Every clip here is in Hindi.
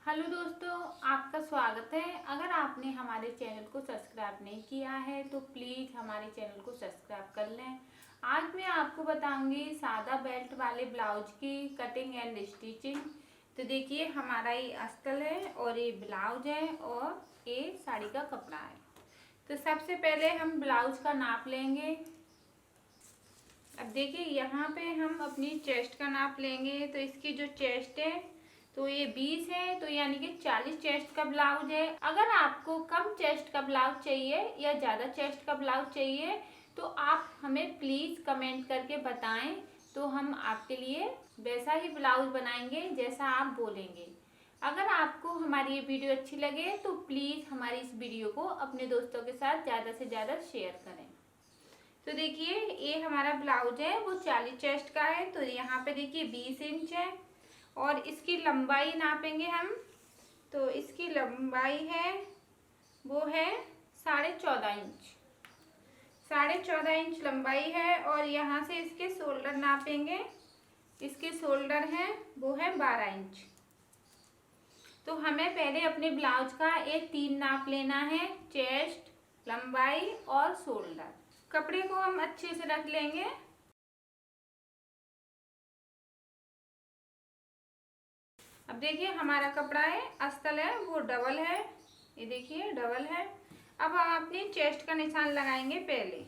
हेलो दोस्तों, आपका स्वागत है। अगर आपने हमारे चैनल को सब्सक्राइब नहीं किया है तो प्लीज़ हमारे चैनल को सब्सक्राइब कर लें। आज मैं आपको बताऊंगी सादा बेल्ट वाले ब्लाउज की कटिंग एंड स्टिचिंग। तो देखिए, हमारा ये अस्तर है और ये ब्लाउज है और ये साड़ी का कपड़ा है। तो सबसे पहले हम ब्लाउज का नाप लेंगे। अब देखिए, यहाँ पे हम अपनी चेस्ट का नाप लेंगे। तो इसकी जो चेस्ट है तो ये 20 है, तो यानी कि 40 चेस्ट का ब्लाउज है। अगर आपको कम चेस्ट का ब्लाउज चाहिए या ज़्यादा चेस्ट का ब्लाउज चाहिए तो आप हमें प्लीज़ कमेंट करके बताएं, तो हम आपके लिए वैसा ही ब्लाउज बनाएंगे जैसा आप बोलेंगे। अगर आपको हमारी ये वीडियो अच्छी लगे तो प्लीज़ हमारी इस वीडियो को अपने दोस्तों के साथ ज़्यादा से ज़्यादा शेयर करें। तो देखिए, ये हमारा ब्लाउज है वो 40 चेस्ट का है। तो यहाँ पे देखिए 20 इंच है और इसकी लंबाई नापेंगे हम। तो इसकी लंबाई है वो है 14.5 इंच। 14.5 इंच लंबाई है और यहाँ से इसके शोल्डर नापेंगे। इसके शोल्डर हैं वो है 12 इंच। तो हमें पहले अपने ब्लाउज का एक 3 नाप लेना है, चेस्ट, लंबाई और शोल्डर। कपड़े को हम अच्छे से रख लेंगे। अब देखिए, हमारा कपड़ा है, अस्तर है वो डबल है। ये देखिए डबल है। अब हम अपनी चेस्ट का निशान लगाएंगे पहले।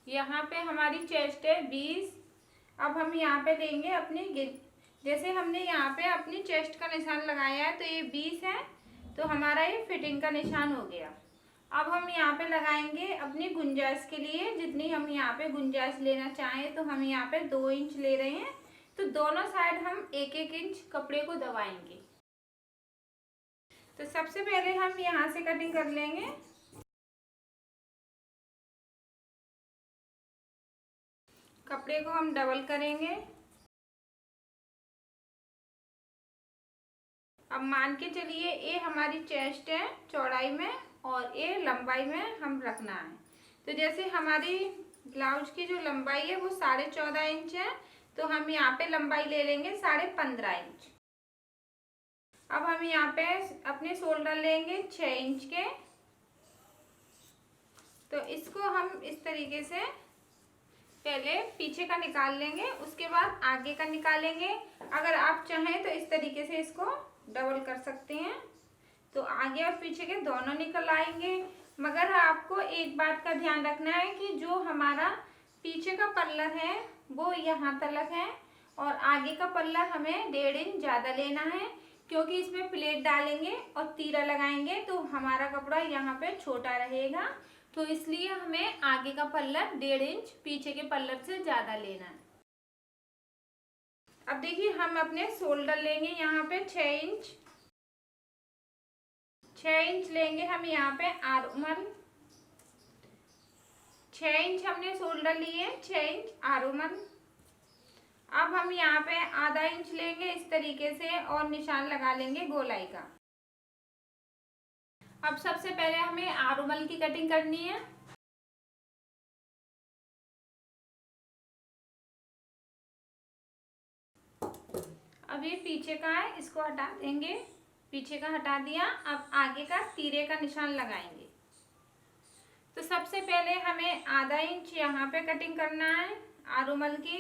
यहाँ पे हमारी चेस्ट है 20। अब हम यहाँ पे लेंगे अपनी जैसे हमने यहाँ पे अपनी चेस्ट का निशान लगाया है तो ये 20 है, तो हमारा ये फिटिंग का निशान हो गया। अब हम यहाँ पे लगाएंगे अपनी गुंजाइश के लिए, जितनी हम यहाँ पे गुंजाइश लेना चाहें। तो हम यहाँ पे 2 इंच ले रहे हैं, तो दोनों साइड हम 1-1 इंच कपड़े को दबाएंगे। तो सबसे पहले हम यहाँ से कटिंग कर लेंगे। कपड़े को हम डबल करेंगे। अब मान के चलिए ये हमारी चेस्ट है चौड़ाई में और ये लंबाई में हम रखना है। तो जैसे हमारी ब्लाउज की जो लंबाई है वो 14.5 इंच है, तो हम यहाँ पे लंबाई ले लेंगे 15.5 इंच। अब हम यहाँ पे अपने शोल्डर लेंगे 6 इंच के। तो इसको हम इस तरीके से पहले पीछे का निकाल लेंगे, उसके बाद आगे का निकालेंगे। अगर आप चाहें तो इस तरीके से इसको डबल कर सकते हैं, तो आगे और पीछे के दोनों निकल आएंगे। मगर आपको एक बात का ध्यान रखना है कि जो हमारा पीछे का पल्ला है वो यहाँ तक है और आगे का पल्ला हमें 1.5 इंच ज़्यादा लेना है, क्योंकि इसमें प्लेट डालेंगे और तीरा लगाएंगे तो हमारा कपड़ा यहाँ पे छोटा रहेगा। तो इसलिए हमें आगे का पल्ला 1.5 इंच पीछे के पल्ले से ज़्यादा लेना है। अब देखिए, हम अपने शोल्डर लेंगे यहाँ पे 6 इंच। 6 इंच लेंगे हम यहाँ पे आर्मल। 6 इंच हमने शोल्डर लिए, 6 इंच आर्मल। अब हम यहाँ पे आधा इंच लेंगे इस तरीके से और निशान लगा लेंगे गोलाई का। अब सबसे पहले हमें आर्मल की कटिंग करनी है। अब ये पीछे का है, इसको हटा देंगे। पीछे का हटा दिया। अब आगे का तीरे का निशान लगाएंगे। तो सबसे पहले हमें आधा इंच यहाँ पे कटिंग करना है आर्मल की,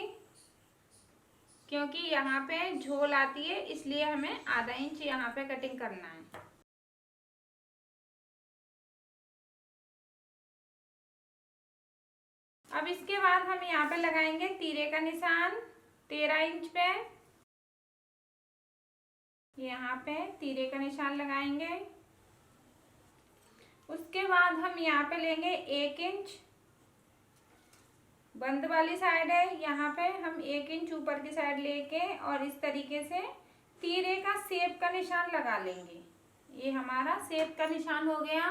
क्योंकि यहाँ पे झोल आती है, इसलिए हमें आधा इंच यहाँ पे कटिंग करना है। अब इसके बाद हम यहाँ पे लगाएंगे तीरे का निशान 13 इंच पे। यहाँ पे तीरे का निशान लगाएंगे। उसके बाद हम यहाँ पे लेंगे 1 इंच, बंद वाली साइड है, यहाँ पे हम 1 इंच ऊपर की साइड लेके और इस तरीके से तीरे का शेप का निशान लगा लेंगे। ये हमारा शेप का निशान हो गया।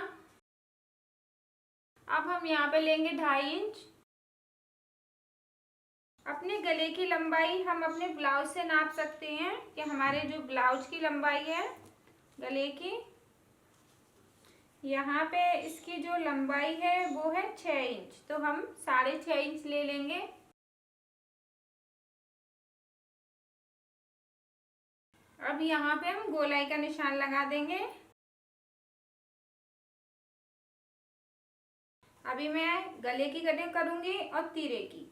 अब हम यहाँ पे लेंगे 2.5 इंच। अपने गले की लंबाई हम अपने ब्लाउज से नाप सकते हैं कि हमारे जो ब्लाउज की लंबाई है गले की, यहाँ पे इसकी जो लंबाई है वो है 6 इंच, तो हम 6.5 इंच ले लेंगे। अब यहाँ पे हम गोलाई का निशान लगा देंगे। अभी मैं गले की कटिंग करूंगी और तीरे की।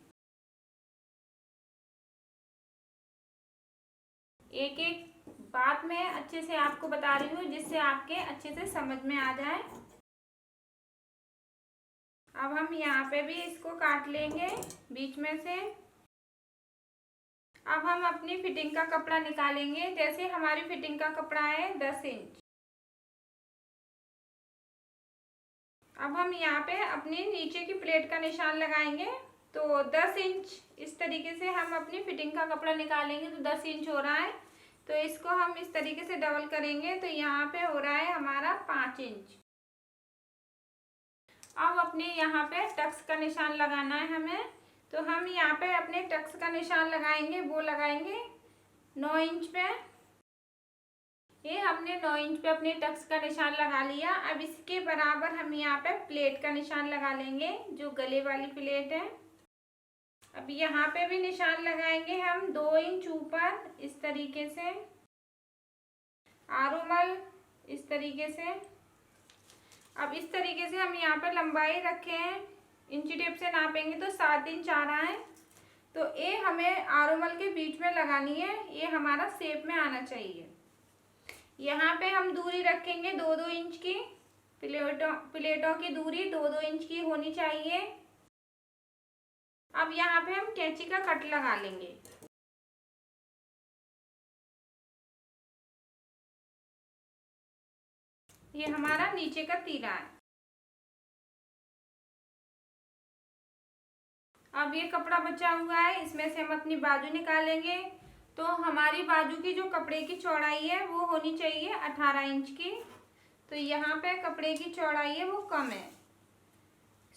एक एक बात मैं अच्छे से आपको बता रही हूँ जिससे आपके अच्छे से समझ में आ जाए। अब हम यहाँ पे भी इसको काट लेंगे बीच में से। अब हम अपनी फिटिंग का कपड़ा निकालेंगे। जैसे हमारी फिटिंग का कपड़ा है 10 इंच। अब हम यहाँ पे अपनी नीचे की प्लेट का निशान लगाएंगे। तो 10 इंच इस तरीके से हम अपनी फिटिंग का कपड़ा निकालेंगे। तो 10 इंच हो रहा है, तो इसको हम इस तरीके से डबल करेंगे। तो यहाँ पे हो रहा है हमारा 5 इंच। अब अपने यहाँ पे टक्स का निशान लगाना है हमें। तो हम यहाँ पे अपने टक्स का निशान लगाएंगे, वो लगाएंगे 9 इंच पे। ये हमने 9 इंच पे अपने टक्स का निशान लगा लिया। अब इसके बराबर हम यहाँ पे प्लेट का निशान लगा लेंगे, जो गले वाली प्लेट है। अब यहाँ पे भी निशान लगाएंगे हम 2 इंच ऊपर इस तरीके से, आरोमल इस तरीके से। अब इस तरीके से हम यहाँ पे लंबाई रखे हैं, इंची टेप से नापेंगे तो 7 इंच आ रहा है। तो ये हमें आरोमल के बीच में लगानी है, ये हमारा शेप में आना चाहिए। यहाँ पे हम दूरी रखेंगे 2-2 इंच की। प्लेटों की दूरी 2-2 इंच की होनी चाहिए। अब यहाँ पे हम कैंची का कट लगा लेंगे। ये हमारा नीचे का तीरा है। अब ये कपड़ा बचा हुआ है, इसमें से हम अपनी बाजू निकालेंगे। तो हमारी बाजू की जो कपड़े की चौड़ाई है वो होनी चाहिए 18 इंच की। तो यहाँ पे कपड़े की चौड़ाई है वो कम है,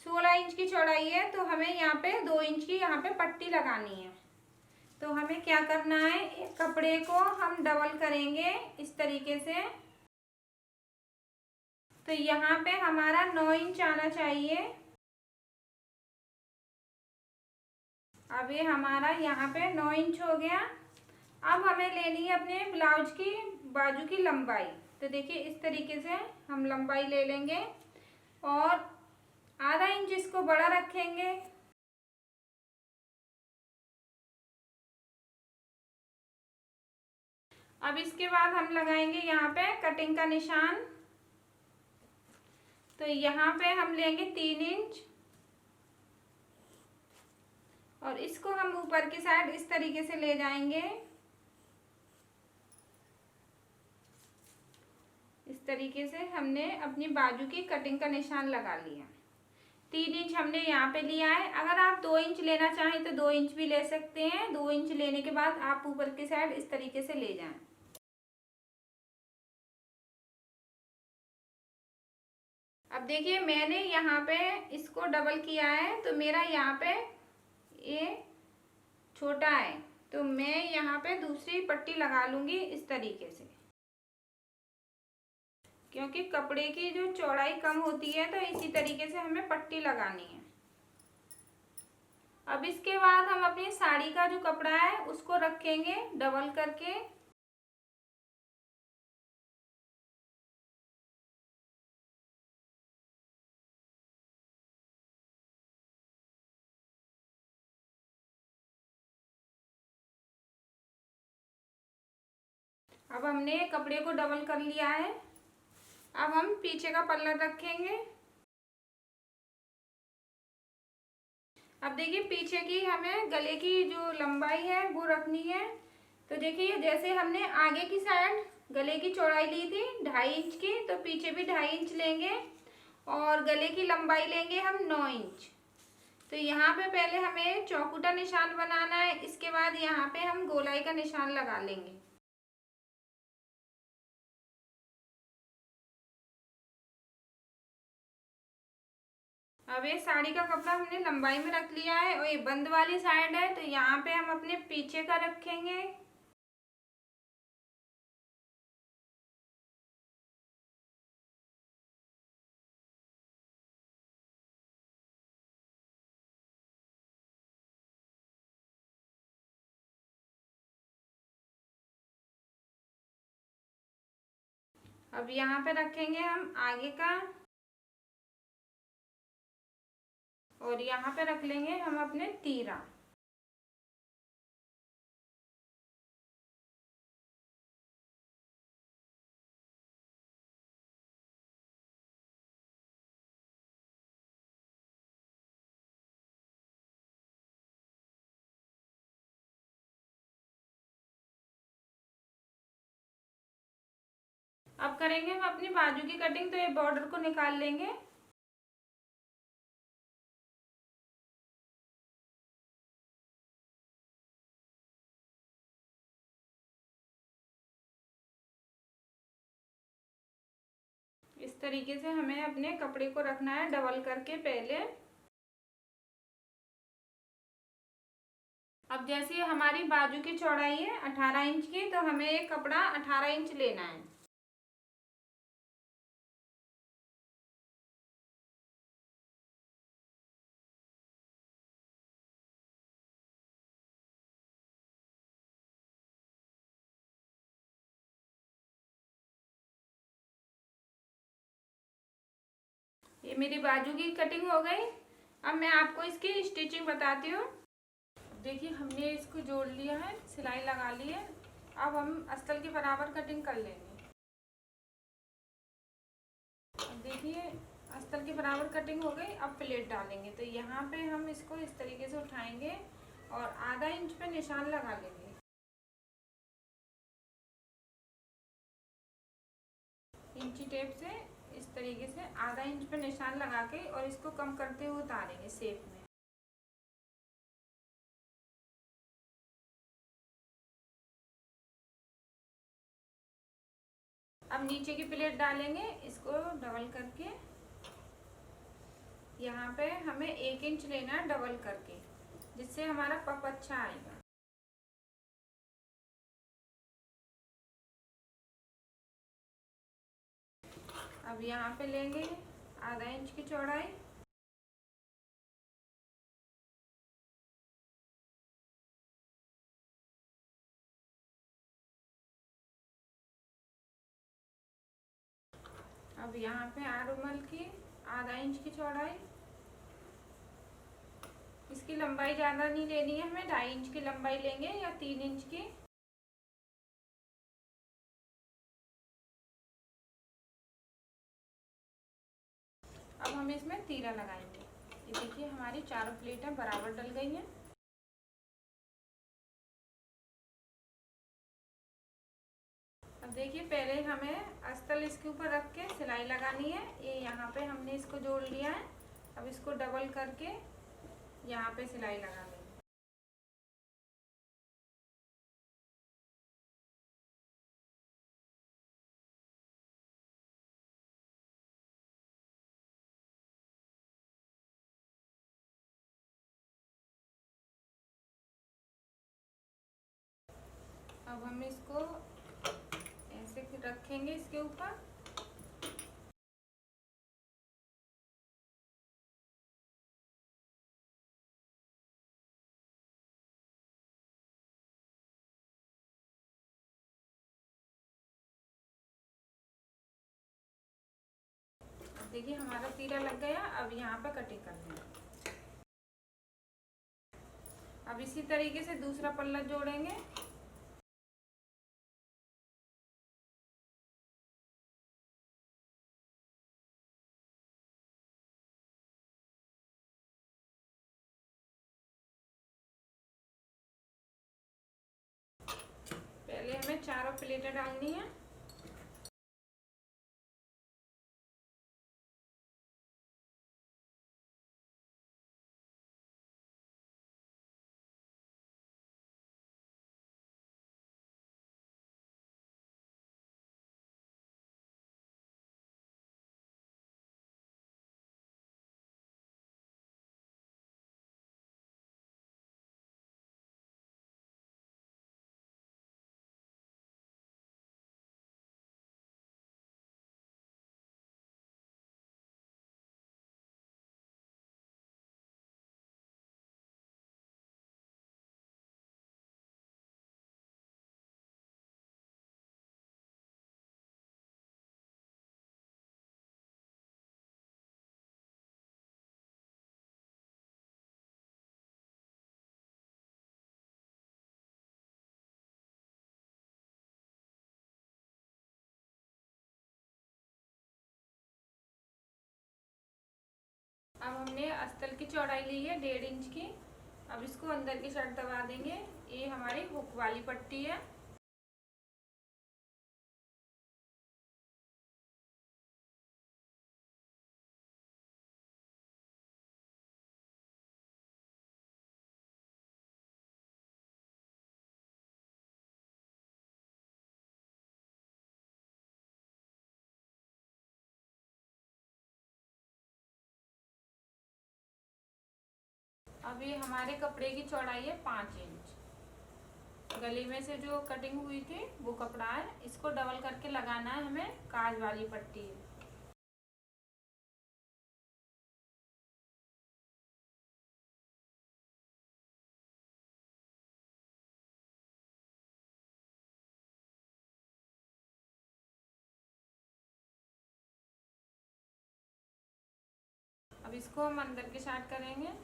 16 इंच की चौड़ाई है। तो हमें यहाँ पे 2 इंच की यहाँ पे पट्टी लगानी है। तो हमें क्या करना है, कपड़े को हम डबल करेंगे इस तरीके से। तो यहाँ पे हमारा 9 इंच आना चाहिए। अब ये हमारा यहाँ पे 9 इंच हो गया। अब हमें लेनी है अपने ब्लाउज की बाजू की लंबाई। तो देखिए इस तरीके से हम लंबाई ले लेंगे और आधा इंच इसको बड़ा रखेंगे। अब इसके बाद हम लगाएंगे यहाँ पे कटिंग का निशान। तो यहाँ पे हम लेंगे 3 इंच और इसको हम ऊपर की साइड इस तरीके से ले जाएंगे। इस तरीके से हमने अपनी बाजू की कटिंग का निशान लगा लिया। 3 इंच हमने यहाँ पे लिया है। अगर आप 2 इंच लेना चाहें तो 2 इंच भी ले सकते हैं। 2 इंच लेने के बाद आप ऊपर की साइड इस तरीके से ले जाएं। अब देखिए मैंने यहाँ पे इसको डबल किया है, तो मेरा यहाँ पे ये छोटा है। तो मैं यहाँ पे दूसरी पट्टी लगा लूँगी इस तरीके से, क्योंकि कपड़े की जो चौड़ाई कम होती है तो इसी तरीके से हमें पट्टी लगानी है। अब इसके बाद हम अपनी साड़ी का जो कपड़ा है उसको रखेंगे डबल करके। अब हमने कपड़े को डबल कर लिया है। अब हम पीछे का पल्ला रखेंगे। अब देखिए पीछे की हमें गले की जो लंबाई है वो रखनी है। तो देखिए जैसे हमने आगे की साइड गले की चौड़ाई ली थी 2.5 इंच की, तो पीछे भी 2.5 इंच लेंगे और गले की लंबाई लेंगे हम 9 इंच। तो यहाँ पे पहले हमें चौकुटा निशान बनाना है, इसके बाद यहाँ पे हम गोलाई का निशान लगा लेंगे। अब ये साड़ी का कपड़ा हमने लंबाई में रख लिया है और ये बंद वाली साइड है, तो यहाँ पे हम अपने पीछे का रखेंगे। अब यहाँ पे रखेंगे हम आगे का, और यहाँ पे रख लेंगे हम अपने तीरा। अब करेंगे हम अपनी बाजू की कटिंग। तो ये बॉर्डर को निकाल लेंगे। इस तरीके से हमें अपने कपड़े को रखना है डबल करके पहले। अब जैसे हमारी बाजू की चौड़ाई है 18 इंच की, तो हमें एक कपड़ा 18 इंच लेना है। ये मेरी बाजू की कटिंग हो गई। अब मैं आपको इसकी स्टिचिंग बताती हूँ। देखिए हमने इसको जोड़ लिया है, सिलाई लगा ली है। अब हम अस्तर के बराबर कटिंग कर लेंगे। अब देखिए अस्तर के बराबर कटिंग हो गई। अब प्लेट डालेंगे। तो यहाँ पे हम इसको इस तरीके से उठाएंगे और आधा इंच पे निशान लगा लेंगे। इंची टेप से इस तरीके से आधा इंच पे निशान लगा के और इसको कम करते हुए उतारेंगे शेप में। अब नीचे की प्लेट डालेंगे, इसको डबल करके। यहाँ पे हमें 1 इंच लेना है डबल करके, जिससे हमारा पफ अच्छा आएगा। अब यहाँ पे लेंगे आधा इंच की चौड़ाई। अब यहाँ पे आरुमल की आधा इंच की चौड़ाई। इसकी लंबाई ज़्यादा नहीं लेनी है हमें, 2.5 इंच की लंबाई लेंगे या 3 इंच की। अब हम इसमें तीरा लगाएंगे। ये देखिए हमारी चारों प्लेटें बराबर डल गई हैं। अब देखिए पहले हमें अस्तर इसके ऊपर रख के सिलाई लगानी है। ये यहाँ पे हमने इसको जोड़ लिया है। अब इसको डबल करके यहाँ पे सिलाई लगा लेंगे। अब हम इसको ऐसे रखेंगे इसके ऊपर। देखिए हमारा तीरा लग गया। अब यहाँ पे कटिंग करनी है। अब इसी तरीके से दूसरा पल्ला जोड़ेंगे। पहले हमें चारों प्लेटें डालनी है। हमने अस्तर की चौड़ाई ली है 1.5 इंच की। अब इसको अंदर की साइड दबा देंगे। ये हमारी हुक वाली पट्टी है। अब ये हमारे कपड़े की चौड़ाई है 5 इंच। गले में से जो कटिंग हुई थी वो कपड़ा है, इसको डबल करके लगाना है हमें। काज वाली पट्टी है। अब इसको हम अंदर की साइड करेंगे।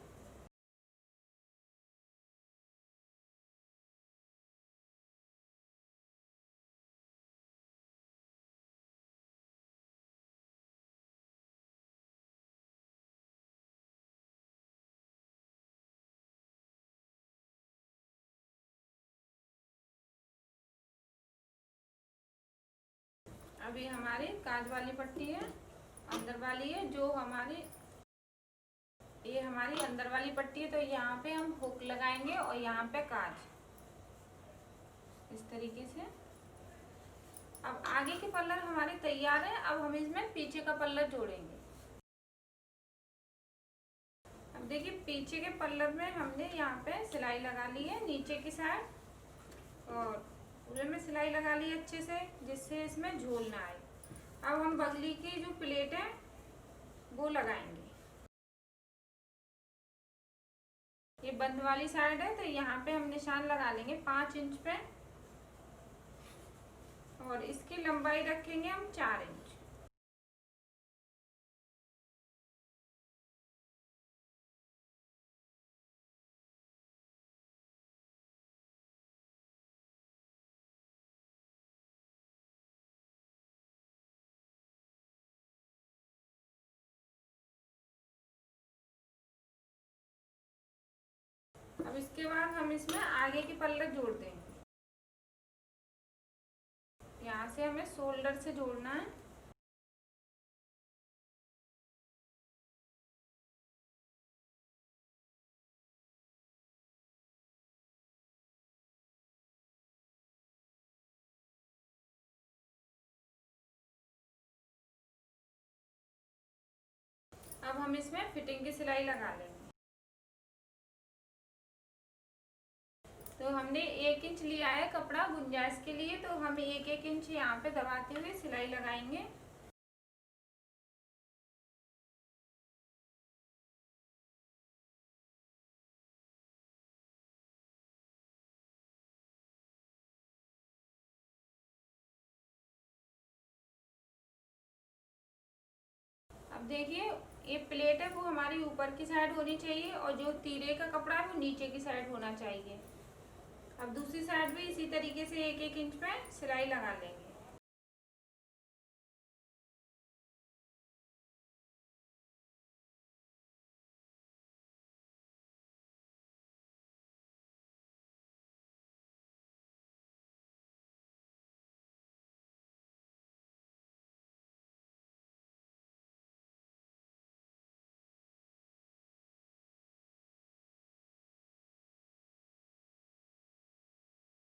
अभी हमारी काज वाली पट्टी है, अंदर वाली है। जो हमारी ये हमारी अंदर वाली पट्टी है, तो यहाँ पे हम हुक लगाएंगे और यहाँ पे काज, इस तरीके से। अब आगे के पल्लर हमारे तैयार है। अब हम इसमें पीछे का पल्लर जोड़ेंगे। अब देखिए, पीछे के पल्लर में हमने यहाँ पे सिलाई लगा ली है नीचे की साइड, और पूरे में सिलाई लगा ली है अच्छे से, जिससे इसमें झोल ना आए। अब हम बगली की जो प्लेट है वो लगाएंगे। ये बंद वाली साइड है, तो यहाँ पे हम निशान लगा लेंगे 5 इंच पे, और इसकी लंबाई रखेंगे हम 4 इंच। अब इसके बाद हम इसमें आगे की पल्लर जोड़ देंगे। यहाँ से हमें शोल्डर से जोड़ना है। अब हम इसमें फिटिंग की सिलाई लगा लेंगे। तो हमने 1 इंच लिया है कपड़ा गुंजाइश के लिए, तो हम 1-1 इंच यहाँ पे दबाते हुए सिलाई लगाएंगे। अब देखिए, ये प्लेट है वो हमारी ऊपर की साइड होनी चाहिए, और जो तीरे का कपड़ा है वो नीचे की साइड होना चाहिए। अब दूसरी साइड भी इसी तरीके से 1-1 इंच पे सिलाई लगा लेंगे।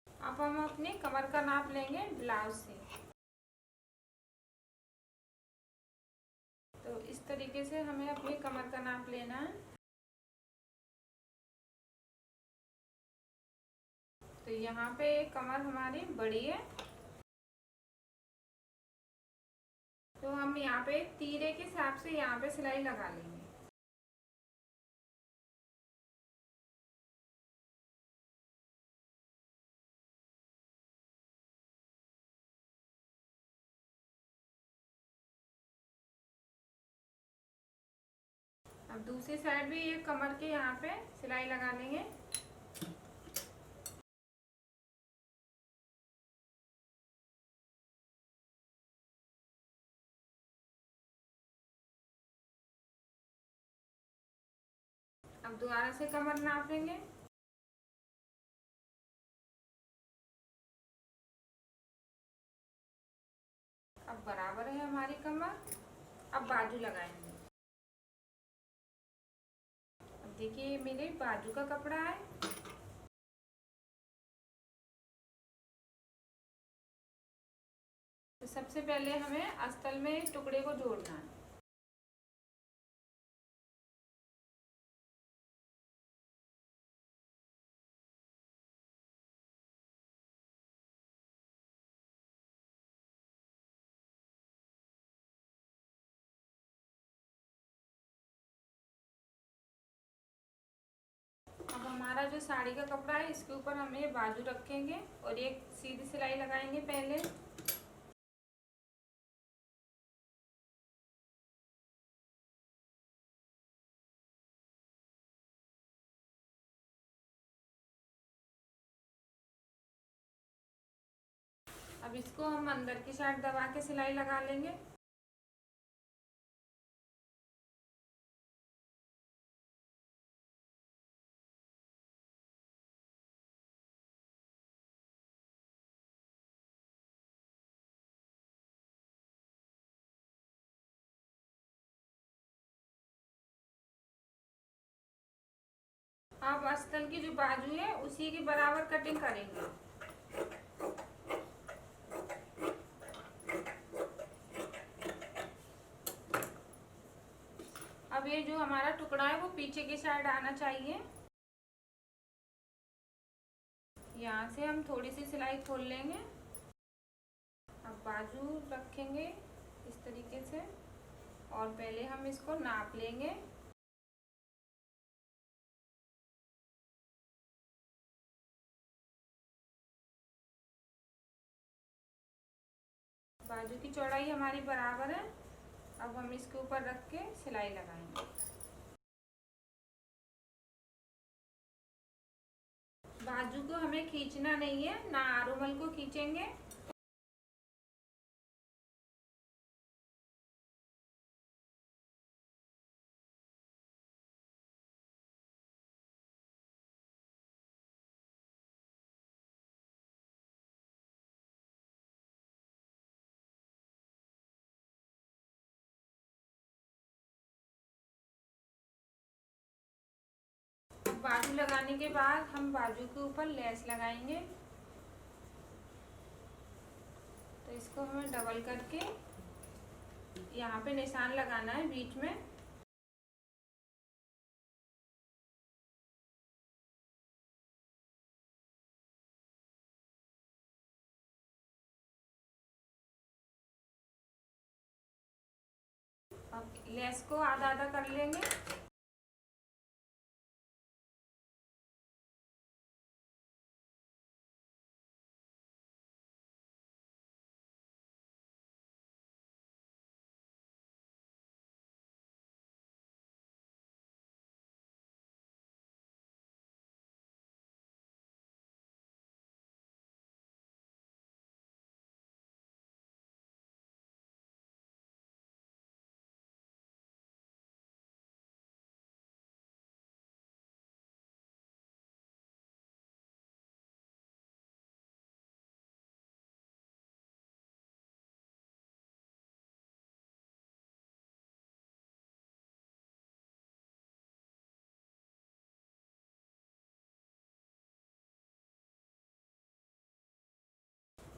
अब हम अपने कमर का नाप लेंगे ब्लाउज से। तो इस तरीके से हमें अपनी कमर का नाप लेना है। तो यहाँ पे कमर हमारी बड़ी है, तो हम यहाँ पे तीरे के हिसाब से यहाँ पे सिलाई लगा लेंगे। अब दूसरी साइड भी ये कमर के यहाँ पे सिलाई लगा लेंगे। अब दोबारा से कमर नाप लेंगे। अब बराबर है हमारी कमर। अब बाजू लगाएंगे। अब देखिए ये मेरे बाजू का कपड़ा है। तो सबसे पहले हमें अस्तर में टुकड़े को जोड़ना है। अब हमारा जो साड़ी का कपड़ा है इसके ऊपर हम ये बाजू रखेंगे और एक सीधी सिलाई लगाएंगे पहले। अब इसको हम अंदर की साइड दबा के सिलाई लगा लेंगे। अब अस्तर की जो बाजू है उसी के बराबर कटिंग करेंगे। अब ये जो हमारा टुकड़ा है वो पीछे की साइड आना चाहिए। यहाँ से हम थोड़ी सी सिलाई खोल लेंगे। अब बाजू रखेंगे इस तरीके से और पहले हम इसको नाप लेंगे। बाजू की चौड़ाई हमारी बराबर है। अब हम इसके ऊपर रख के सिलाई लगाएंगे। बाजू को हमें खींचना नहीं है, ना आरोमल को खींचेंगे। बाजू लगाने के बाद हम बाजू के ऊपर लेस लगाएंगे। तो इसको हमें डबल करके यहाँ पे निशान लगाना है बीच में। अब लेस को आधा आधा कर लेंगे।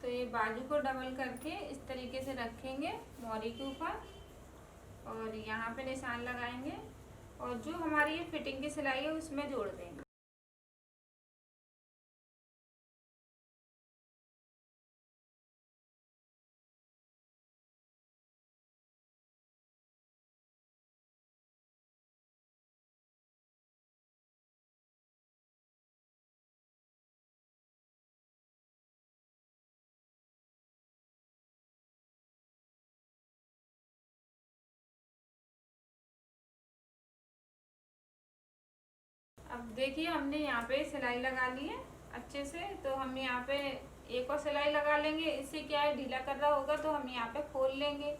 तो ये बाजू को डबल करके इस तरीके से रखेंगे मोरी के ऊपर और यहाँ पे निशान लगाएंगे और जो हमारी ये फिटिंग की सिलाई है उसमें जोड़ देंगे। अब देखिए हमने यहाँ पे सिलाई लगा ली है अच्छे से। तो हम यहाँ पे एक और सिलाई लगा लेंगे। इससे क्या है, ढीला कर रहा होगा तो हम यहाँ पे खोल लेंगे।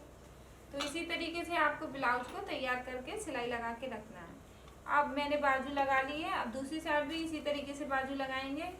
तो इसी तरीके से आपको ब्लाउज को तैयार करके सिलाई लगा के रखना है। अब मैंने बाजू लगा ली है, अब दूसरी साइड भी इसी तरीके से बाजू लगाएंगे।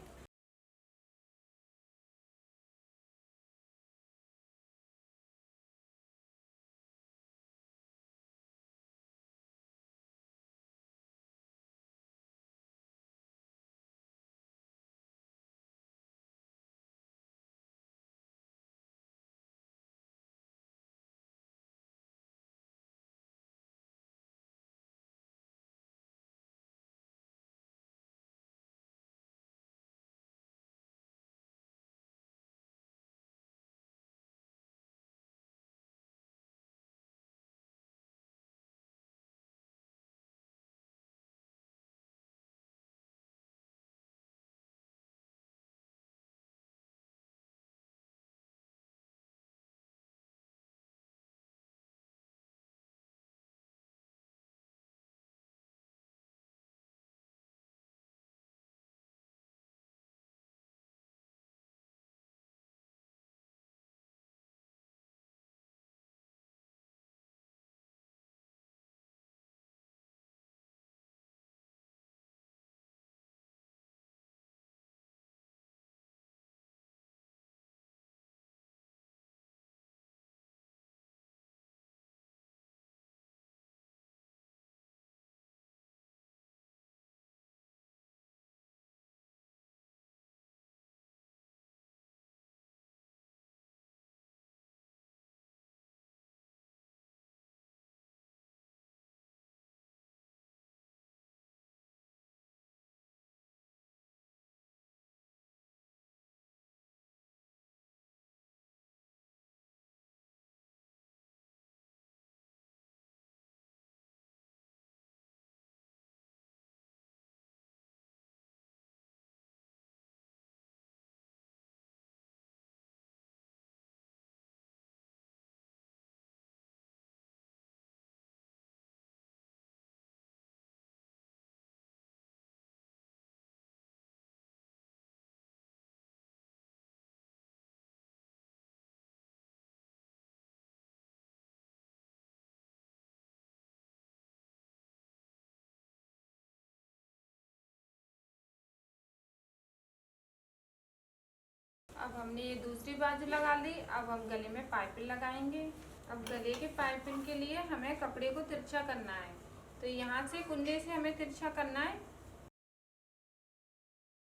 अब हमने ये दूसरी बाजू लगा ली। अब हम गले में पाइपिंग लगाएंगे। अब गले के पाइपिंग के लिए हमें कपड़े को तिरछा करना है, तो यहाँ से कुन्ने से हमें तिरछा करना है।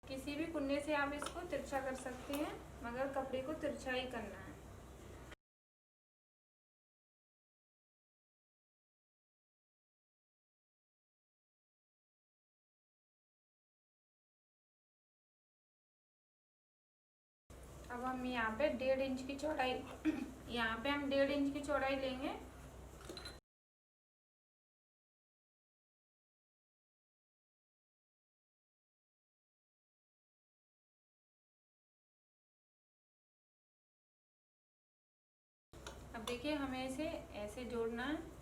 किसी भी कुन्ने से आप इसको तिरछा कर सकते हैं, मगर कपड़े को तिरछा ही करना है। अब हम यहाँ पे 1.5 इंच की चौड़ाई यहाँ पे हम 1.5 इंच की चौड़ाई लेंगे। अब देखिए हमें इसे ऐसे जोड़ना है।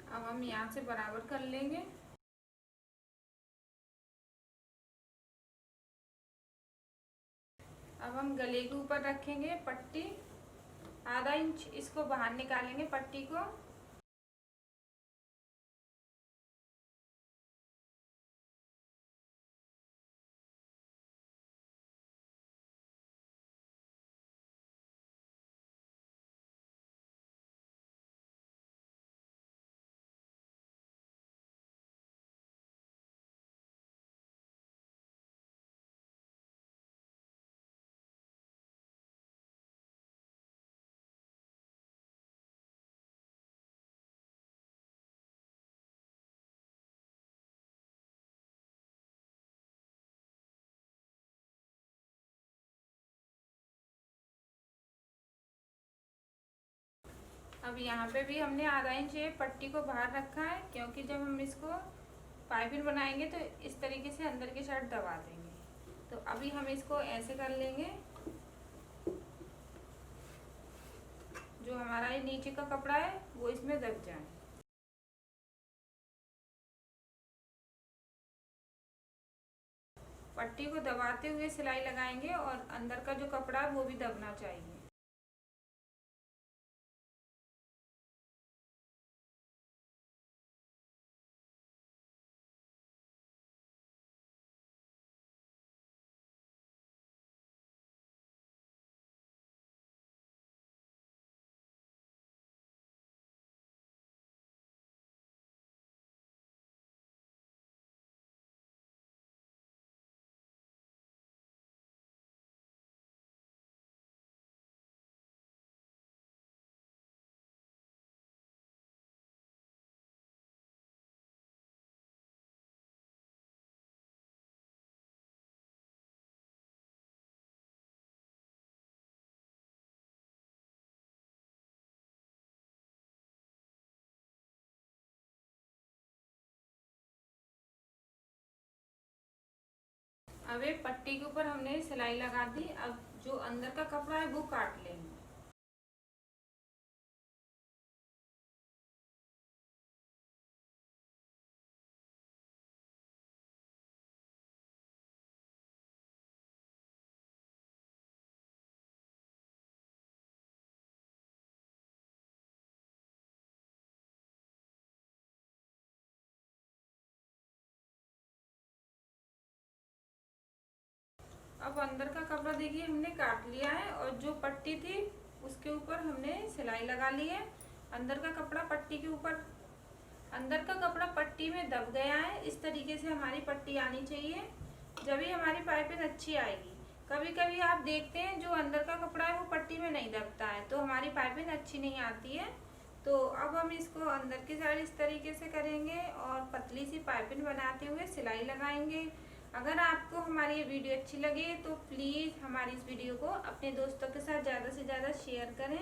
अब हम यहाँ से बराबर कर लेंगे। अब हम गले के ऊपर रखेंगे पट्टी, आधा इंच इसको बाहर निकालेंगे पट्टी को। अब यहाँ पे भी हमने आधा इंच पट्टी को बाहर रखा है, क्योंकि जब हम इसको पाइपिंग बनाएंगे तो इस तरीके से अंदर की साइड दबा देंगे, तो तो अभी हम इसको ऐसे कर लेंगे, जो हमारा ये नीचे का कपड़ा है वो इसमें दब जाए। पट्टी को दबाते हुए सिलाई लगाएंगे और अंदर का जो कपड़ा है वो भी दबना चाहिए। अब एक पट्टी के ऊपर हमने सिलाई लगा दी। अब जो अंदर का कपड़ा है वो काट लेंगे। अब अंदर का कपड़ा देखिए हमने काट लिया है और जो पट्टी थी उसके ऊपर हमने सिलाई लगा ली है। अंदर का कपड़ा पट्टी के ऊपर, अंदर का कपड़ा पट्टी में दब गया है। इस तरीके से हमारी पट्टी आनी चाहिए, जब ही हमारी पाइपिंग अच्छी आएगी। कभी कभी आप देखते हैं जो अंदर का कपड़ा है वो पट्टी में नहीं दबता है, तो हमारी पाइपिंग अच्छी नहीं आती है। तो अब हम इसको अंदर की साइड इस तरीके से करेंगे और पतली सी पाइपिंग बनाते हुए सिलाई लगाएंगे। अगर आपको हमारी ये वीडियो अच्छी लगे तो प्लीज़ हमारी इस वीडियो को अपने दोस्तों के साथ ज़्यादा से ज़्यादा शेयर करें।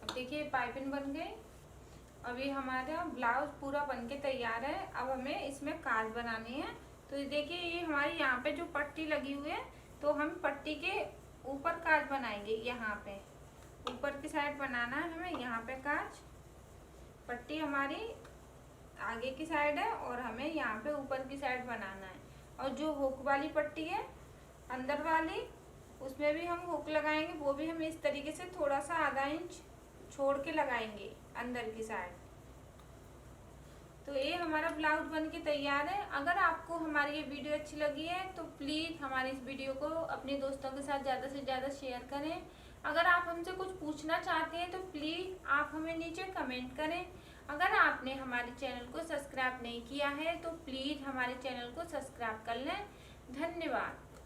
अब देखिए पाइपिंग बन गई। अभी हमारा ब्लाउज पूरा बनके तैयार है। अब हमें इसमें काज बनानी है। तो देखिए ये हमारी यहाँ पे जो पट्टी लगी हुई है, तो हम पट्टी के ऊपर काज बनाएंगे। यहाँ पे ऊपर की साइड बनाना है हमें, यहाँ पे काज। पट्टी हमारी आगे की साइड है और हमें यहाँ पे ऊपर की साइड बनाना है। और जो हुक वाली पट्टी है अंदर वाली, उसमें भी हम हुक लगाएंगे। वो भी हम इस तरीके से थोड़ा सा आधा इंच छोड़ के लगाएंगे अंदर की साइड। तो ये हमारा ब्लाउज बन के तैयार है। अगर आपको हमारी ये वीडियो अच्छी लगी है तो प्लीज़ हमारी इस वीडियो को अपने दोस्तों के साथ ज़्यादा से ज़्यादा शेयर करें। अगर आप हमसे कुछ पूछना चाहते हैं तो प्लीज़ आप हमें नीचे कमेंट करें। अगर आपने हमारे चैनल को सब्सक्राइब नहीं किया है तो प्लीज़ हमारे चैनल को सब्सक्राइब कर लें। धन्यवाद।